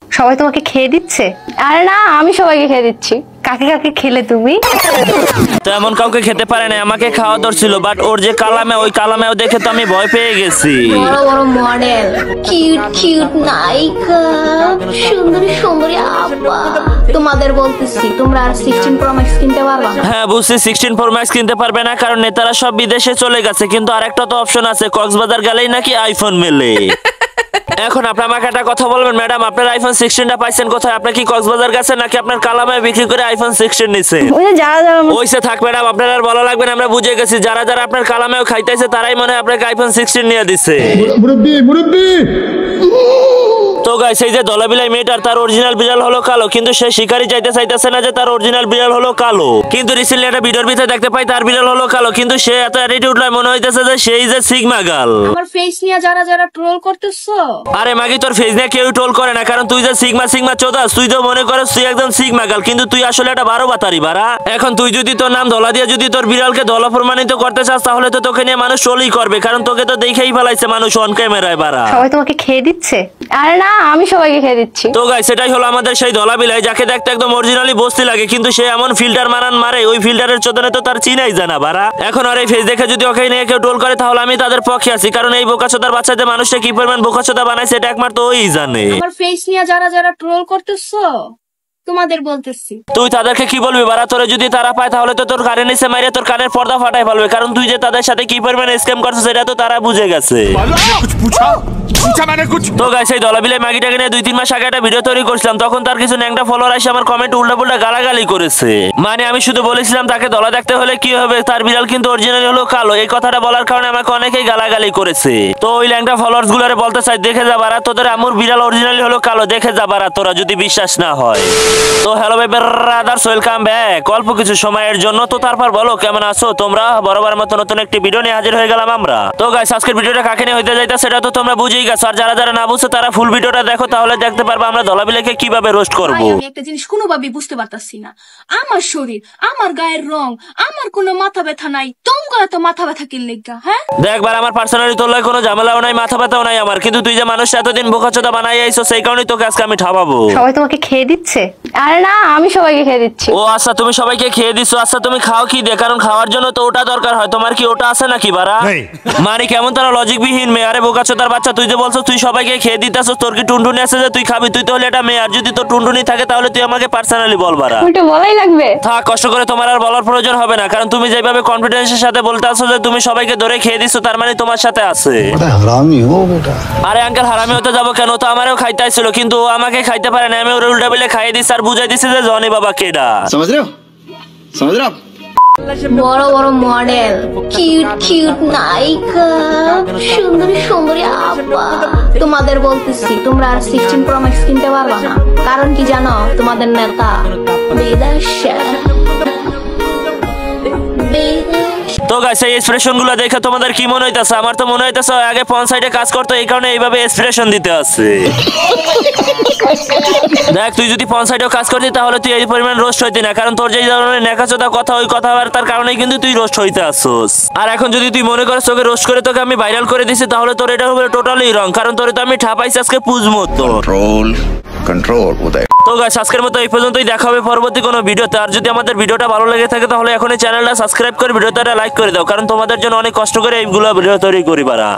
সবাই তোমাকে খেয়ে দিচ্ছে? আরে না, আমি সবাইকে খেয়ে দিচ্ছি। কাকে কাকে খেলে তুমি? তো এমন কাউকে খেতে পারে না, আমাকে খাওয়া দরছিল, বাট ওর যে কালামে, ওই কালামেও দেখে তো আমি ভয় পেয়ে গেছি। বড় বড় মডেল, কিউট কিউট নায়িকা, সুন্দরী সুন্দরী আপা, তোমাদের বলতেছি তোমরা আর 16 Pro Max কিনতে পারবা না। হ্যাঁ বুঝছি, 16 Pro Max কিনতে পারবে না, কারণ নেতারা সব বিদেশে চলে গেছে। কিন্তু আরেকটা তো অপশন আছে, কক্সবাজার গেলেই নাকি আইফোন মেলে। এখন আপনি আমাকে একটা কথা বলবেন, ম্যাডাম আপনার আইফোন 16টা পাইছেন কোথায়? আপনি কি কক্সবাজার গেছেন নাকি আপনার কালামে বিক্রি করে আইফোন 16 নিছে? ওই যে যারা যারা ওইসে থাক ম্যাডাম, আপনার আর বলা লাগবে না, আমরা বুঝে গেছি। যারা যারা আপনার কালামেও খাইতেছে তারাই মনে হয় আপনাকে আইফোন 16 নিয়ে দিছে। তো গাইস, এই যে দলাবিলাই মেয়েটার, তার অরিজিনাল বিড়াল হলো কালো, কিন্তু সে শিকারি চাইতেছে না যে তার অরিজিনাল বিড়াল হলো কালো। কিন্তু রিসেন্টলি একটা ভিডিওর ভিতরে দেখতে পাই তার বিড়াল হলো কালো, কিন্তু সে এত অ্যাটিটিউড নয়, মনে হইতেছে যে সেই যে সিগমা গার্ল। আমার ফেস নিয়ে যারা যারা ট্রোল করতেছো, আরে মাগি, তোর ফেস নিয়ে কেউ টোল করে না, কারণ তুই যে সিগমা চোদাস, তুই তো মনে করস তুই একদম সিগমা গার্ল, কিন্তু তুই আসলে একটা 12 বাতারি বাড়া। এখন তুই যদি তোর নাম ধলা দিয়ে যদি তোর বিড়ালকে ধলা প্রমাণিত করতে চাস, তাহলে তো তোকে নিয়ে মানুষ ট্রোলই করবে, কারণ তোকে তো দেখেই ফেলাইছে মানুষ অন ক্যামেরায় বাড়া। সবাই তোমাকে খেয়ে দিচ্ছে? আরে না, আমি সবাইকে খেয়ে দিচ্ছি। তো গাইস, সেটাই হলো আমাদের সেই ধলাবিলাই, যাকে দেখতে একদম অরিজিনালি বস্তি লাগে, কিন্তু সে এমন ফিল্টার মারে, ওই ফিল্টারের চোদনে তো তার চিনাই জানা বাড়া। এখন আর এই ফেস দেখে যদি ওকে নিয়ে কেউ টোল করে, তাহলে আমি তাদের পক্ষে আছি, কারণ এই বোকাচোদার বাচ্চাদের মানুষটা কি পরিমাণ বোকাচোদা বানাইছে এটা একমাত্র ওই জানে। আমার ফেস নিয়ে যারা যারা ট্রোল করতেছো, তোমাদের বলতেছি তুই তাদেরকে কি বলবি বাড়া? তোরে যদি তারা পায় তাহলে তো তোর কানে নিচে মারিয়ে তোর কানের পর্দা ফাটাই ফেলবে, কারণ তুই যে তাদের সাথে কি পরিমাণ স্ক্যাম করছিস সেটা তো তারা বুঝে গেছে। তো গাইস, এই দলাবিলাই মাগিটাকে নিয়ে 2-3 মাস আগে একটা ভিডিও তৈরি করছিলাম, তখন তার কিছু ন্যাংটা ফলোয়ার এসে আমার কমেন্ট উল্টাপুল্টা গালাগালি করেছে। মানে আমি শুধু বলেছিলাম তাকে দলা দেখতে হলে কি হবে, তার বিড়াল কিন্তু অরিজিনালি হলো কালো। এই কথাটা বলার কারণে আমাকে অনেকেই গালাগালি করেছে। তো ওই ল্যাংটা ফলোয়ার্স গুলারে বলতে চাই, দেখে যা বাড়া, তোদের আমুর বিড়াল অরিজিনালি হলো কালো, দেখে যা বাড়া তোরা, যদি বিশ্বাস না হয়। তো হ্যালো ব্রাদার্স, ওয়েলকাম ব্যাক। অল্প কিছু সময়ের জন্য, তো তারপর বলো কেমন আছো তোমরা? বরাবর মতো নতুন একটি ভিডিও নিয়ে হাজির হয়ে গেলাম আমরা। তো গাইস, আজকের ভিডিওটা কাকে নিয়ে হইতে যাইতা সেটা তো তোমরা বুঝেই গেছো, আর যারা যারা না বুঝছো তারা ফুল ভিডিওটা দেখো, তাহলে দেখতে পারবে আমরা দলাবিলাকে কিভাবে রোস্ট করব। আমি একটা জিনিস কোনোভাবেই বুঝতে পারতাছি না, আমার শরীর, আমার গায়ের রং, আমার কোনো মাথা ব্যথা নাই, তোমার তো মাথা ব্যথা কি লেগা? হ্যাঁ দেখবার, আমার পার্সোনালি তোর লাগে কোনো ঝামেলাও নাই, মাথা ব্যথাও নাই আমার, কিন্তু তুই যে মানুষ এতদিন বোকাচোদা বানাই আইছো, সেই কারণেই তোকে আজকে আমি ঠাপাবো। সবাই তোমাকে খেয়ে দিচ্ছে? আরে না, আমি সবাইকে খেয়ে দিচ্ছি। ও আচ্ছা, তুমি সবাইকে খেয়ে দিছো। আচ্ছা তুমি খাও কি দিয়ে? কারণ খাওয়ার জন্য তো ওটা দরকার হয়, তোমার কি ওটা আছে নাকি বাড়া? মানে কেমন তারা লজিক বিহীন মেয়ে। আরে বোকাচোদার বাচ্চা, তুই যে বলছো তুই সবাইকে খেয়ে দিতেছ, তোর কি টুনটুনি আছে যে তুই খাবি? তুই তো হলে এটা মেয়ে, আর যদি তোর টুনটুনি থাকে তাহলে তুই আমাকে পার্সোনালি বল বাড়া। ওইটা বলাই লাগবে? থাক, কষ্ট করে তোমার আর বলার প্রয়োজন হবে না, কারণ তুমি যেভাবে কনফিডেন্সের সাথে বলতে আছো যে তুমি সবাইকে ধরে খেয়ে দিছো, তার মানে তোমার সাথে আছে। আরে আঙ্কেল, হারামি হতে যাবো কেন? তো আমারও খাইতে ছিল, কিন্তু ও আমাকে খাইতে পারে না, আমি ওর উল্টা বেলে খাইয়ে দিচ্ছি আর বুঝাই দিচ্ছি যে জনি বাবা কেডা। বড় বড় মডেল, কিউট কিউট নায়িকা, সুন্দরী সুন্দরী আপা, তোমাদের বলতেছি তোমরা আর 16 Pro Max কিনতে পারবা না। কারণ কি জানো? তোমাদের নেতা বিদেশে। তো গাইস, এই এক্সপ্রেশন গুলো দেখে তোমাদের কি মনে হইতাছে? আমার তো মনে হইতাছে আগে পঞ্চায়েতে কাজ করতো, এই কারণে এইভাবে এক্সপ্রেশন দিতে আছে। দেখ, তুই যদি পঞ্চায়েতেও কাজ করতি তাহলে তুই এই পরিমাণ রোস্ট হইতি না, কারণ তোর যে ধরনের নেকাচোদা কথা, ওই কথাবার্তার কারণেই কিন্তু তুই রোস্ট হইতে আসছিস। আর এখন যদি তুই মনে করিস তোকে রোস্ট করে তোকে আমি ভাইরাল করে দিছি, তাহলে তোর এটা হবে টোটালি রং, কারণ তোরে তো আমি ঠাপাইছি আজকে পুজ মতো। কন্ট্রোল উদয়। তো গাইস, আজকের মতো এই পর্যন্তই, দেখা হবে পরবর্তী কোনো ভিডিওতে। আর যদি আমাদের ভিডিওটা ভালো লেগে থাকে তাহলে এখন এই চ্যানেলটা সাবস্ক্রাইব করে ভিডিওটা লাইক করে দাও, কারণ তোমাদের জন্য অনেক কষ্ট করে এইগুলো ভিডিও তৈরি করি বারা।